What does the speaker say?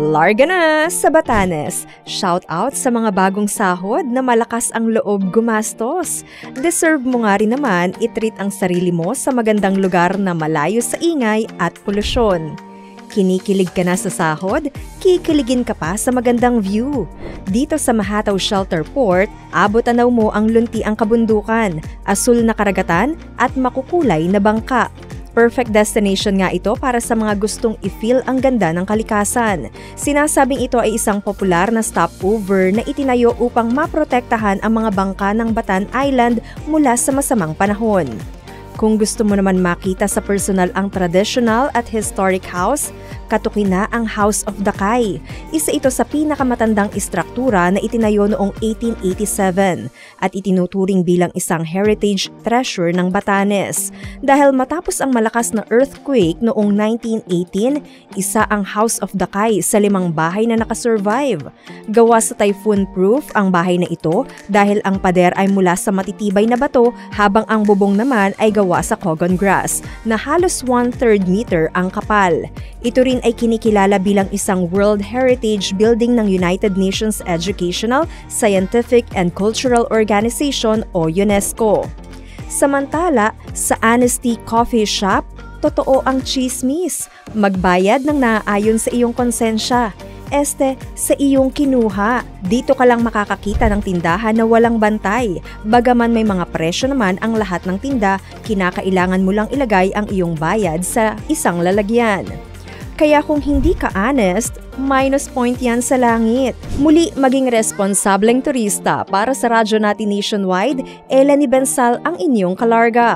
Larga na sa Batanes! Shout out sa mga bagong sahod na malakas ang loob gumastos. Deserve mo nga rin naman i-treat ang sarili mo sa magandang lugar na malayo sa ingay at polusyon. Kinikilig ka na sa sahod? Kikiligin ka pa sa magandang view. Dito sa Mahataw Shelter Port, abot-tanaw mo ang luntiang kabundukan, asul na karagatan at makukulay na bangka. Perfect destination nga ito para sa mga gustong i-feel ang ganda ng kalikasan. Sinasabing ito ay isang popular na stopover na itinayo upang maprotektahan ang mga bangka ng Batan Island mula sa masamang panahon. Kung gusto mo naman makita sa personal ang traditional at historic house, katukin na ang House of Dakay. Isa ito sa pinakamatandang istruktura na itinayo noong 1887 at itinuturing bilang isang heritage treasure ng Batanes. Dahil matapos ang malakas na earthquake noong 1918, isa ang House of Dakay sa 5 bahay na nakasurvive. Gawa sa typhoon-proof ang bahay na ito dahil ang pader ay mula sa matitibay na bato habang ang bubong naman ay gawa sa cogon grass na halos 1/3 meter ang kapal. Ito rin ay kinikilala bilang isang World Heritage Building ng United Nations Educational, Scientific and Cultural Organization o UNESCO. Samantala, sa Honesty Coffee Shop, totoo ang chismis. Magbayad ng naaayon sa iyong konsensya. Sa iyong kinuha. Dito ka lang makakakita ng tindahan na walang bantay. Bagaman may mga presyo naman ang lahat ng tinda, kinakailangan mo lang ilagay ang iyong bayad sa isang lalagyan. Kaya kung hindi ka honest, minus point yan sa langit. Muli, maging responsableng turista para sa radyo natin nationwide, Ella ni Bensal ang inyong kalarga.